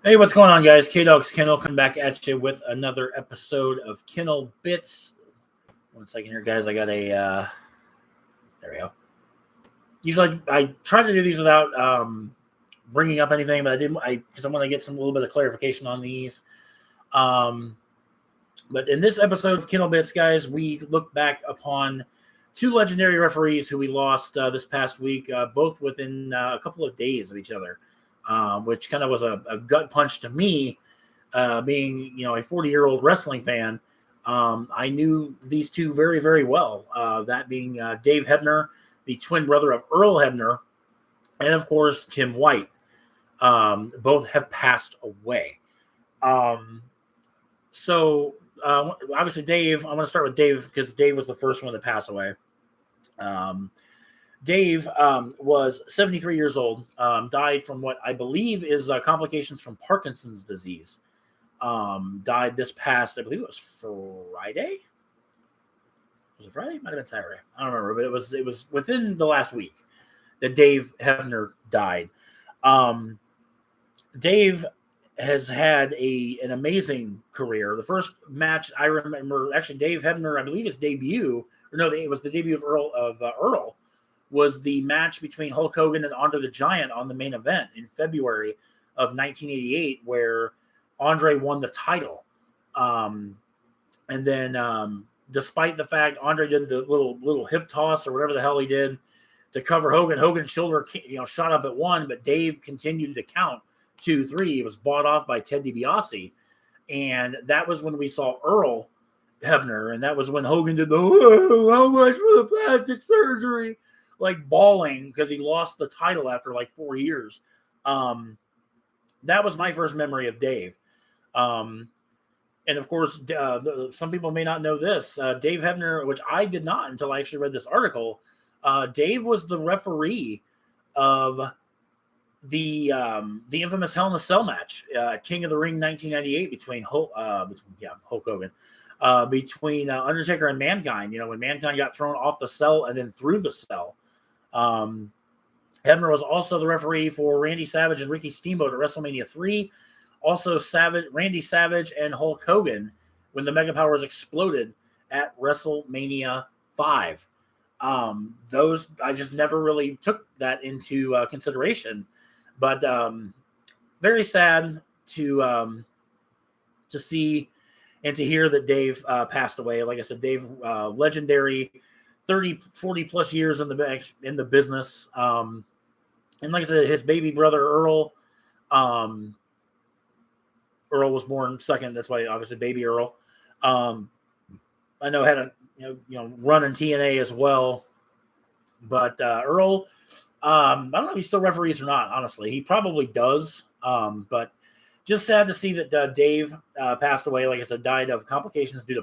Hey, what's going on, guys? K-Dog's Kennel coming back at you with another episode of Kennel Bits. One second here, guys. I got a, there we go. Usually I try to do these without bringing up anything, but I didn't, because I want to get some little bit of clarification on these. But in this episode of Kennel Bits, guys, we look back upon two legendary referees who we lost this past week, both within a couple of days of each other. Which kind of was a gut punch to me, being a 40-year-old wrestling fan. I knew these two very, very well. That being Dave Hebner, the twin brother of Earl Hebner, and of course Tim White. Both have passed away. So obviously Dave. I'm going to start with Dave because Dave was the first one to pass away. Dave was 73 years old, died from what I believe is complications from Parkinson's disease. Died this past, I believe it was Friday. Was it Friday? Might have been Saturday. I don't remember, but it was within the last week that Dave Hebner died. Dave has had an amazing career. The first match I remember, actually, Dave Hebner, I believe his debut, or no, it was the debut of Earl. Was the match between Hulk Hogan and Andre the Giant on the main event in February of 1988, where Andre won the title. And then, despite the fact Andre did the little hip toss or whatever the hell he did to cover Hogan, Hogan's shoulder shot up at 1, but Dave continued to count 2, 3. He was bought off by Ted DiBiase, and that was when we saw Earl Hebner, and that was when Hogan did how much for the plastic surgery? Like bawling because he lost the title after like 4 years. That was my first memory of Dave. And of course, some people may not know this. Dave Hebner, which I did not until I actually read this article. Dave was the referee of the infamous Hell in a Cell match, King of the Ring 1998 between Hulk Hogan, between Undertaker and Mankind. When Mankind got thrown off the cell and then through the cell. Hebner was also the referee for Randy Savage and Ricky Steamboat at WrestleMania 3. Also, Randy Savage and Hulk Hogan when the Mega Powers exploded at WrestleMania 5. Those I just never really took that into consideration, but very sad to see and to hear that Dave passed away. Like I said, Dave, legendary. 30, 40 plus years in the business. And like I said, his baby brother, Earl was born second. That's why obviously baby Earl. I know had a run in TNA as well. But Earl, I don't know if he still referees or not, honestly. He probably does. But just sad to see that Dave passed away. Like I said, died of complications due to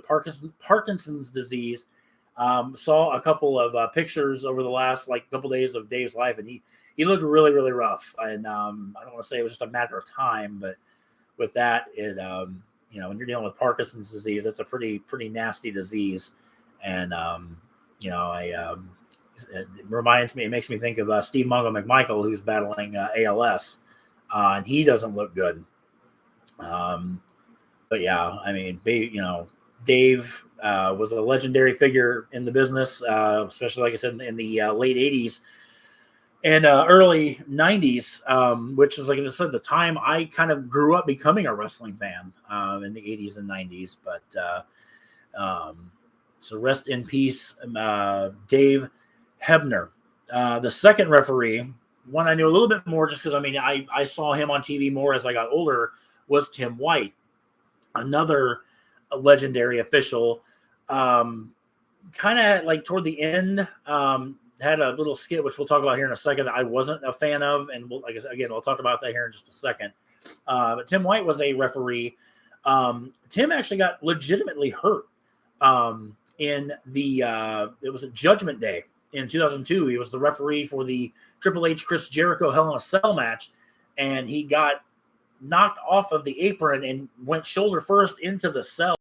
Parkinson's disease. Saw a couple of pictures over the last couple days of Dave's life, and he looked really, really rough. And I don't want to say it was just a matter of time, but with that, it when you're dealing with Parkinson's disease, it's a pretty nasty disease. And it reminds me, it makes me think of Steve Mongo McMichael, who's battling ALS, and he doesn't look good. But yeah, I mean, Dave was a legendary figure in the business, especially, like I said, in the late 80s and early 90s, which is, like I said, the time I kind of grew up becoming a wrestling fan in the 80s and 90s. But so rest in peace, Dave Hebner. The second referee, one I knew a little bit more just because, I saw him on TV more as I got older, was Tim White, another legendary official. Kind of like toward the end, had a little skit, which we'll talk about here in a second, that I wasn't a fan of. And we'll talk about that here in just a second. But Tim White was a referee. Tim actually got legitimately hurt in it was a Judgment Day in 2002. He was the referee for the Triple H Chris Jericho Hell in a Cell match, and he got knocked off of the apron and went shoulder first into the cell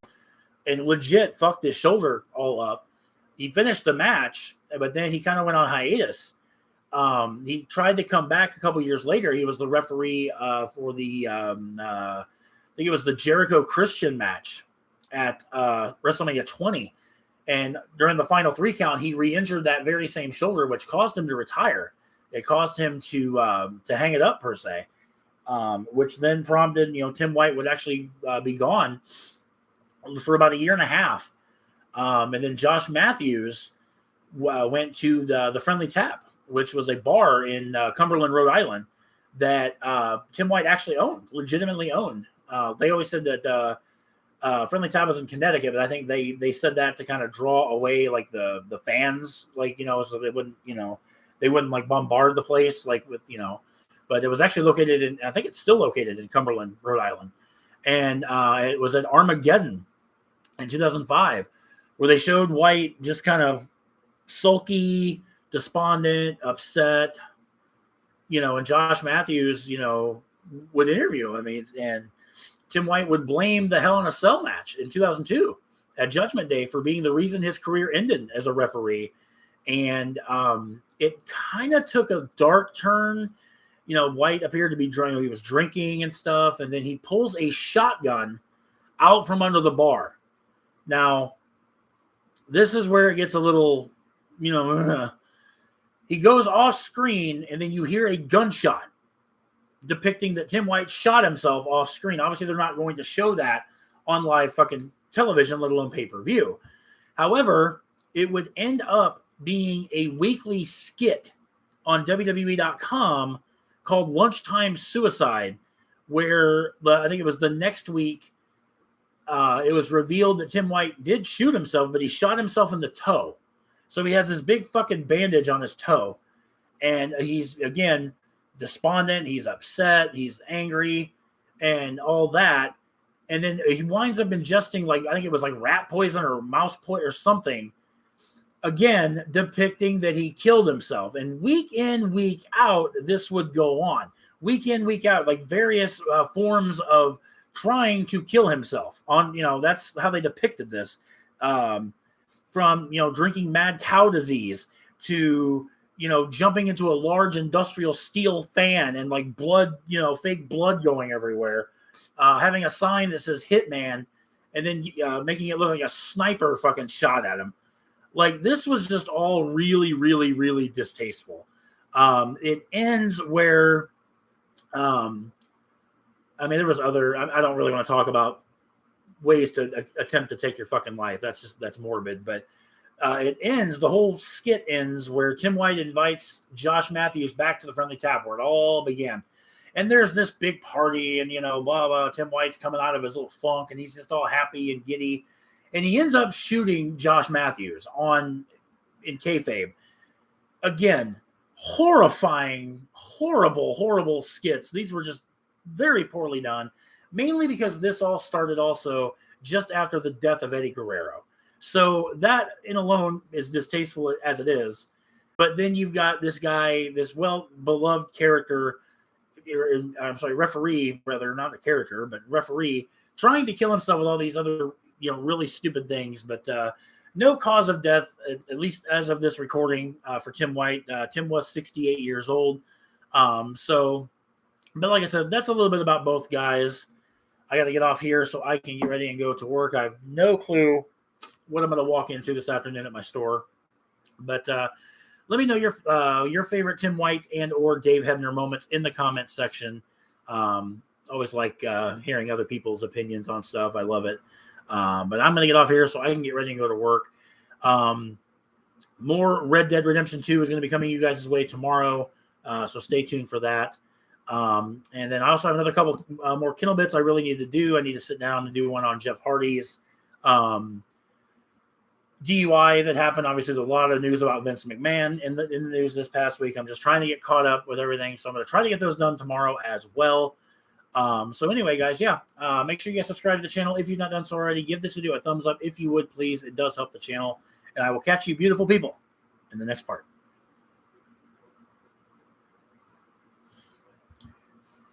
and legit fucked his shoulder all up. He finished the match, but then he kind of went on hiatus. He tried to come back a couple years later. He was the referee for the, I think it was the Jericho Christian match at WrestleMania 20. And during the final 3 count, he re-injured that very same shoulder, which caused him to retire. It caused him to hang it up, per se, which then prompted, Tim White would actually be gone for about 1.5 years. And then Josh Matthews went to the Friendly Tap, which was a bar in Cumberland, Rhode Island, that Tim White actually legitimately owned. They always said that Friendly Tap was in Connecticut, but I think they said that to kind of draw away like the fans, so they wouldn't like bombard the place with. But it was actually located in, I think it's still located in Cumberland, Rhode Island, and it was at Armageddon in 2005, where they showed White just kind of sulky, despondent, upset, and Josh Matthews, would interview him. And Tim White would blame the Hell in a Cell match in 2002 at Judgment Day for being the reason his career ended as a referee. And it kind of took a dark turn. White appeared to be drunk. He was drinking and stuff. And then he pulls a shotgun out from under the bar. Now, this is where it gets a little, he goes off screen and then you hear a gunshot depicting that Tim White shot himself off screen. Obviously, they're not going to show that on live fucking television, let alone pay-per-view. However, it would end up being a weekly skit on WWE.com called Lunchtime Suicide, where I think it was the next week, it was revealed that Tim White did shoot himself, but he shot himself in the toe. So he has this big fucking bandage on his toe. And he's, again, despondent, he's upset, he's angry, and all that. And then he winds up ingesting, I think it was rat poison or mouse poison or something. Again, depicting that he killed himself. And week in, week out, this would go on. Week in, week out, various forms of trying to kill himself. That's how they depicted this. From, drinking mad cow disease to, jumping into a large industrial steel fan and blood, fake blood going everywhere. Having a sign that says Hitman and then making it look like a sniper fucking shot at him. This was just all really, really, really distasteful. It ends where, there was other, I don't really want to talk about ways to attempt to take your fucking life. That's morbid, but it ends, the whole skit ends where Tim White invites Josh Matthews back to the Friendly Tap where it all began. And there's this big party and, blah, blah, Tim White's coming out of his little funk and he's just all happy and giddy. And he ends up shooting Josh Matthews in kayfabe. Again, horrifying, horrible, horrible skits. These were just very poorly done, mainly because this all started also just after the death of Eddie Guerrero. So that in alone is distasteful as it is. But then you've got this guy, this well-beloved character, referee, rather, not a character, but referee, trying to kill himself with all these other, really stupid things. But no cause of death, at least as of this recording, for Tim White. Tim was 68 years old. But like I said, that's a little bit about both guys. I got to get off here so I can get ready and go to work. I have no clue what I'm going to walk into this afternoon at my store. But let me know your favorite Tim White and or Dave Hebner moments in the comments section. Always like hearing other people's opinions on stuff. I love it. But I'm going to get off here so I can get ready and go to work. More Red Dead Redemption 2 is going to be coming you guys' way tomorrow. So stay tuned for that. And then I also have another couple more Kennel bits I really need to do. I need to sit down and do one on Jeff Hardy's DUI that happened. Obviously, there's a lot of news about Vince McMahon in the news this past week. I'm just trying to get caught up with everything. So I'm going to try to get those done tomorrow as well. So anyway, guys, make sure you guys subscribe to the channel if you've not done so already. Give this video a thumbs up if you would, please. It does help the channel. And I will catch you beautiful people in the next part.